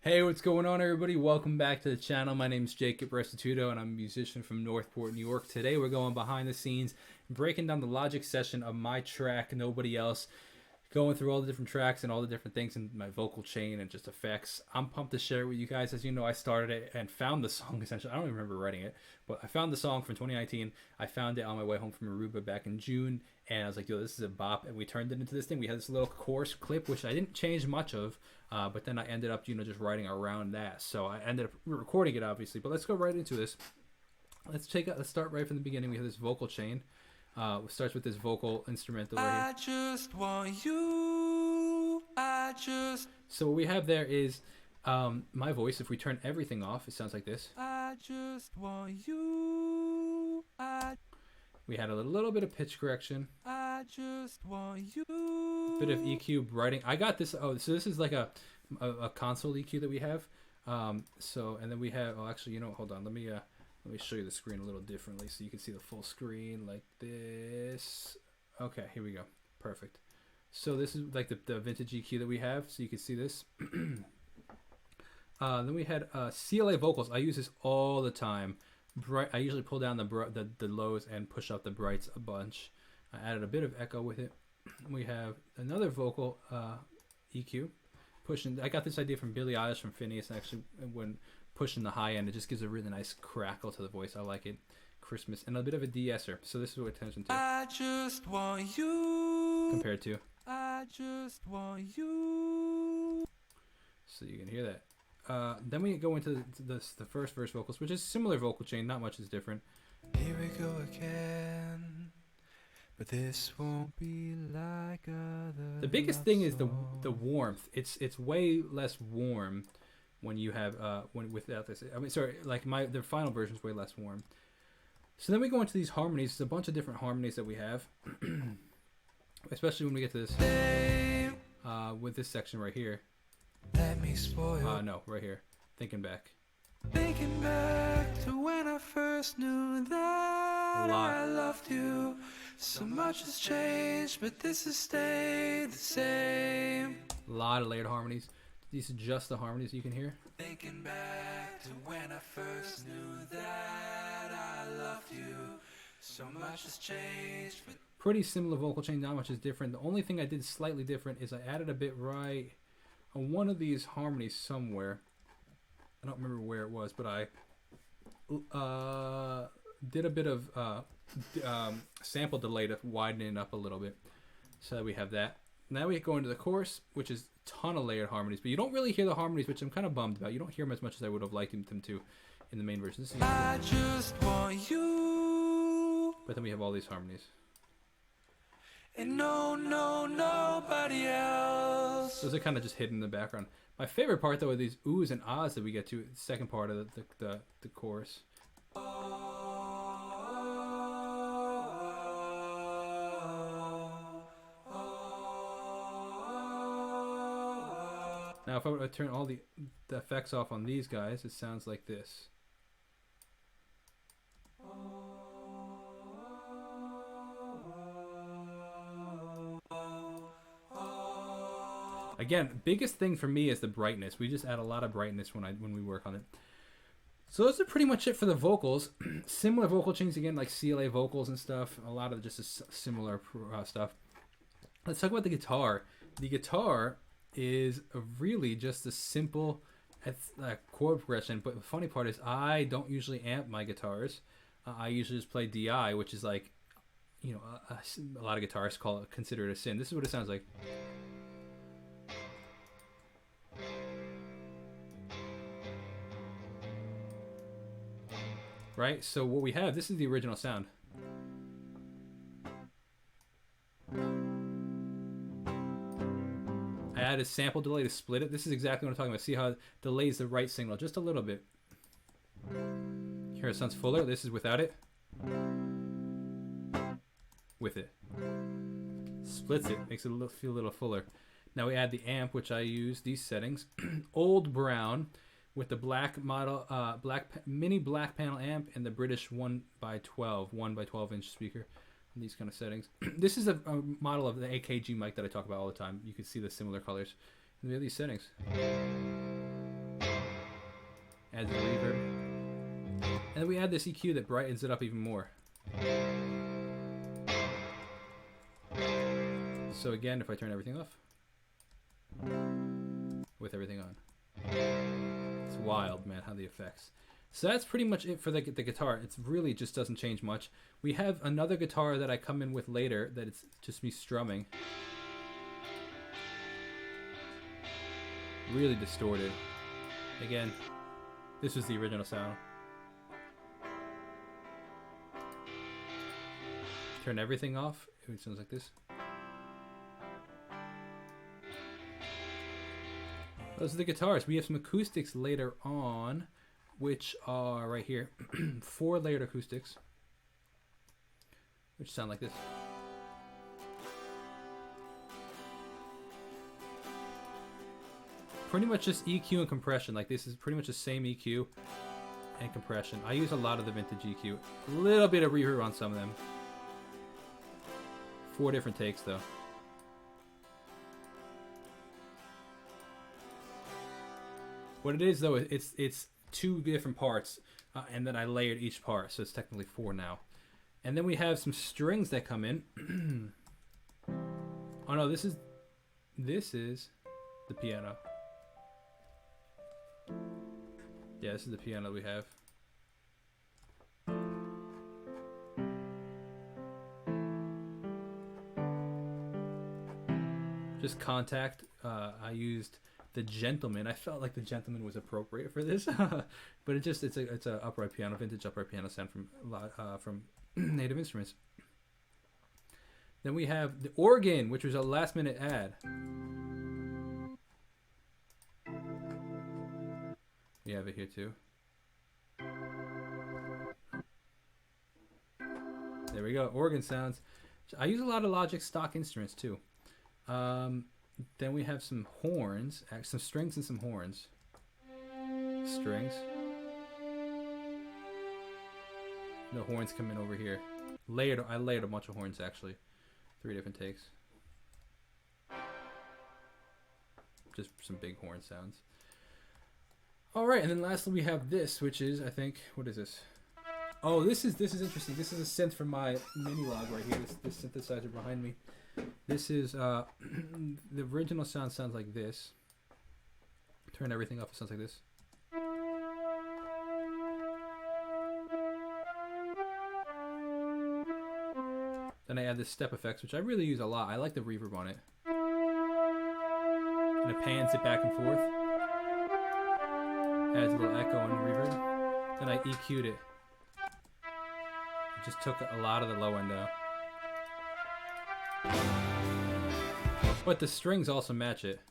Hey, what's going on, everybody? Welcome back to the channel. My name is Jacob Restituto, and I'm a musician from Northport, New York. Today, we're going behind the scenes, breaking down the Logic session of my track, Nobody Else, going through all the different tracks and all the different things in my vocal chain and just effects. I'm pumped to share it with you guys. As you know, I started it and found the song, essentially. I don't even remember writing it, but I found the song from 2019. I found it on my way home from Aruba back in June, and I was like, yo, this is a bop, and we turned it into this thing. We had this little chorus clip, which I didn't change much of, but then I ended up, just writing around that. So I ended up recording it, obviously, but let's go right into this. Let's start right from the beginning. We have this vocal chain. It starts with this vocal instrumental right here. I just want you. So what we have there is my voice. If we turn everything off, it sounds like this. I just want you. We had a little bit of pitch correction. I just want you. Bit of EQ writing. I got this. Oh, so this is like a console EQ that we have. So and then we have. Oh, actually, hold on. Let me show you the screen a little differently so you can see the full screen like this. Okay, here we go. Perfect. So this is like the vintage EQ that we have, so you can see this. Then we had CLA vocals. I use this all the time. I usually pull down the lows and push up the brights a bunch. I added a bit of echo with it. We have another vocal EQ. Pushing. I got this idea from Billie Eilish from Phineas. Actually, when pushing the high end, it just gives a really nice crackle to the voice. I like it. Christmas and a bit of a de-esser. So this is what attention to. I just want you. Compared to. I just want you. So you can hear that. Then we go into the first verse vocals, which is similar vocal chain. Not much is different. Here we go again. But this won't be like other. The biggest thing is the warmth. It's way less warm when you have without this. I mean, sorry, like the final version is way less warm. So then we go into these harmonies. There's a bunch of different harmonies that we have, especially when we get to this with this section right here. Let me spoil. No, right here. Thinking back. Thinking back to when I first knew that I loved you. So much has changed, but this has stayed the same. A lot of layered harmonies. These are just the harmonies you can hear. Thinking back to when I first knew that I loved you. So much has changed, but pretty similar vocal chain, not much is different. The only thing I did slightly different is I added a bit right on one of these harmonies somewhere. I don't remember where it was, but I did a bit of sample delay to widen it up a little bit. So we have that. Now we go into the chorus, which is a ton of layered harmonies, but you don't really hear the harmonies, which I'm kind of bummed about. You don't hear them as much as I would have liked them to in the main version. This is I just want you. But then we have all these harmonies. And nobody else. Those are kind of just hidden in the background. My favorite part, though, are these oohs and ahs that we get to the second part of the chorus. Now, if I were to turn all the effects off on these guys, it sounds like this. Again, biggest thing for me is the brightness. We just add a lot of brightness when we work on it. So those are pretty much it for the vocals. Similar vocal chains again, like CLA vocals and stuff. A lot of just similar stuff. Let's talk about the guitar. The guitar is really just a simple chord progression. But the funny part is I don't usually amp my guitars. I usually just play DI, which is like, a lot of guitarists consider it a sin. This is what it sounds like. Right, so what we have, this is the original sound. I added sample delay to split it. This is exactly what I'm talking about. See how it delays the right signal just a little bit. Here it sounds fuller. This is without it. With it. Splits it, makes it feel a little fuller. Now we add the amp, which I use these settings. Old brown. With the black model, mini black panel amp and the British 1x12 inch speaker. these kind of settings. This is a model of the AKG mic that I talk about all the time. You can see the similar colors. And we have these settings. adds a reverb. And then we add this EQ that brightens it up even more. So again, if I turn everything off, with everything on. It's wild, man, how the effects. So that's pretty much it for the guitar. It really just doesn't change much. We have another guitar that I come in with later that it's just me strumming. Really distorted. Again, this was the original sound. Turn everything off. It sounds like this. Those are the guitars. We have some acoustics later on, which are right here. 4 layered acoustics, which sound like this. Pretty much just EQ and compression. Like this is pretty much the same EQ and compression. I use a lot of the vintage EQ. A little bit of reverb on some of them. 4 different takes though. What it is though, it's 2 different parts, and then I layered each part, so it's technically 4 now. And then we have some strings that come in. Oh no, this is the piano. Yeah, this is the piano we have. Just Contact. I used the Gentleman. I felt like the Gentleman was appropriate for this, but it's a upright piano, vintage upright piano sound from Native Instruments. Then we have the organ, which was a last-minute ad. We have it here too. There we go, organ sounds. I use a lot of Logic stock instruments too. Then we have some horns, some strings and some horns. Strings. The horns come in over here. I layered a bunch of horns actually. 3 different takes. Just some big horn sounds. Alright, and then lastly we have this, which is, I think, what is this? Oh, this is interesting. This is a synth from my mini log right here. This synthesizer behind me. This is the original sounds like this. Turn everything up, it sounds like this. Then I add the step effects, which I really use a lot. I like the reverb on it. And it pans it back and forth. Adds a little echo and reverb. Then I EQ'd it. Just took a lot of the low end out. But the strings also match it.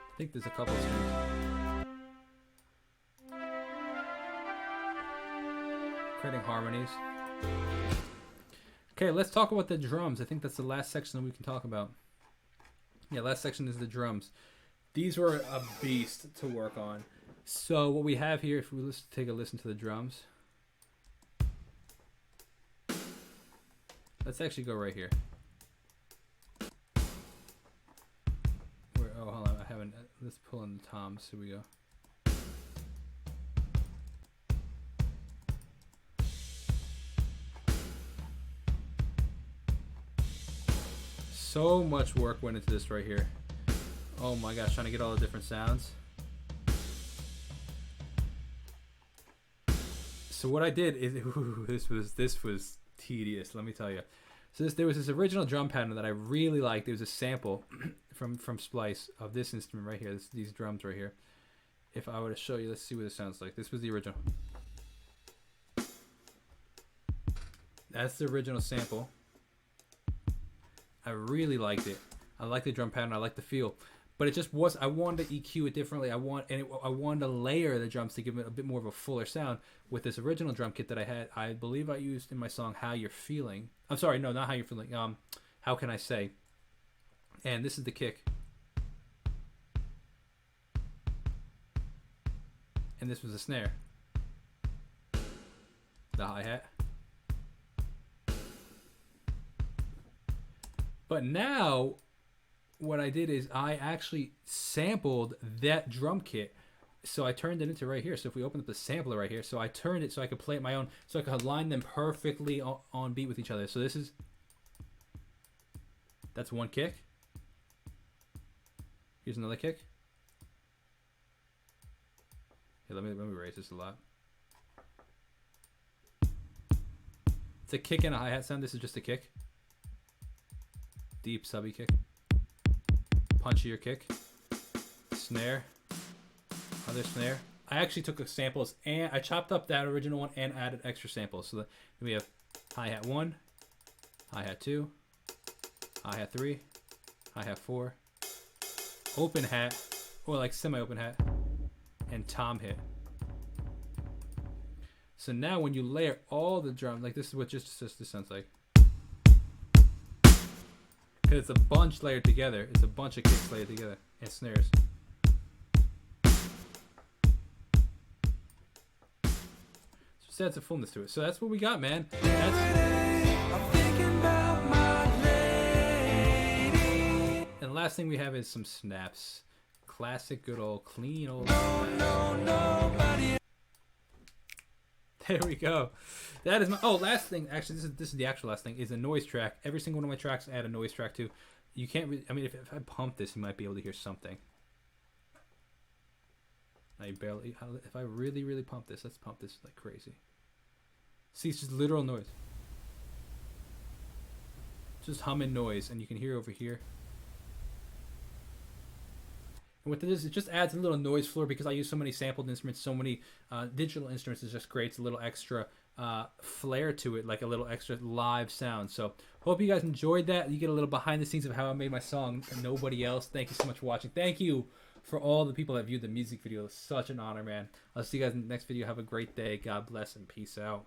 I think there's a couple strings. Creating harmonies. Okay, let's talk about the drums. I think that's the last section that we can talk about. Yeah, last section is the drums. These were a beast to work on. So what we have here, if we take a listen to the drums. Let's actually go right here. Oh, hold on, I haven't. Let's pull in the toms. Here we go. So much work went into this right here. Oh my gosh, trying to get all the different sounds. So what I did is, this was tedious, let me tell you. So there was this original drum pattern that I really liked. There was a sample from Splice of this instrument right here, these drums right here. If I were to show you, let's see what it sounds like. This was the original. That's the original sample. I really liked it. I like the drum pattern. I like the feel, but it just was. I wanted to EQ it differently. I wanted to layer the drums to give it a bit more of a fuller sound with this original drum kit that I had. I believe I used in my song "How You're Feeling." I'm sorry, no, not "How You're Feeling." How Can I Say? And this is the kick, and this was the snare, the hi-hat. But now, what I did is I actually sampled that drum kit. So I turned it into right here. So if we open up the sampler right here, so I turned it so I could play it my own, so I could align them perfectly on beat with each other. So that's one kick. Here's another kick. Here, let me raise this a lot. It's a kick and a hi-hat sound. This is just a kick. Deep subby kick. Punchier kick. Snare. Other snare. I actually took the samples and I chopped up that original one and added extra samples. So we have hi-hat 1, hi-hat 2, hi-hat 3, hi-hat 4, open hat, or like semi-open hat, and tom hit. So now when you layer all the drums, like this is what just this sounds like. Because it's a bunch layered together. It's a bunch of kicks layered together and snares. Just adds a fullness to it. So that's what we got, man. And the last thing we have is some snaps. Classic, good old, clean old. There we go. That is my last thing. Actually, this is the actual last thing. Is a noise track. Every single one of my tracks add a noise track to. You can't. I mean, if I pump this, you might be able to hear something. I barely. If I really pump this, let's pump this like crazy. See, it's just literal noise. Just humming noise, and you can hear over here. And what it is, it just adds a little noise floor because I use so many sampled instruments, so many digital instruments. It just creates a little extra flair to it, like a little extra live sound. So hope you guys enjoyed that. You get a little behind the scenes of how I made my song Nobody Else. Thank you so much for watching. Thank you for all the people that viewed the music video. It's such an honor, man. I'll see you guys in the next video. Have a great day. God bless and peace out.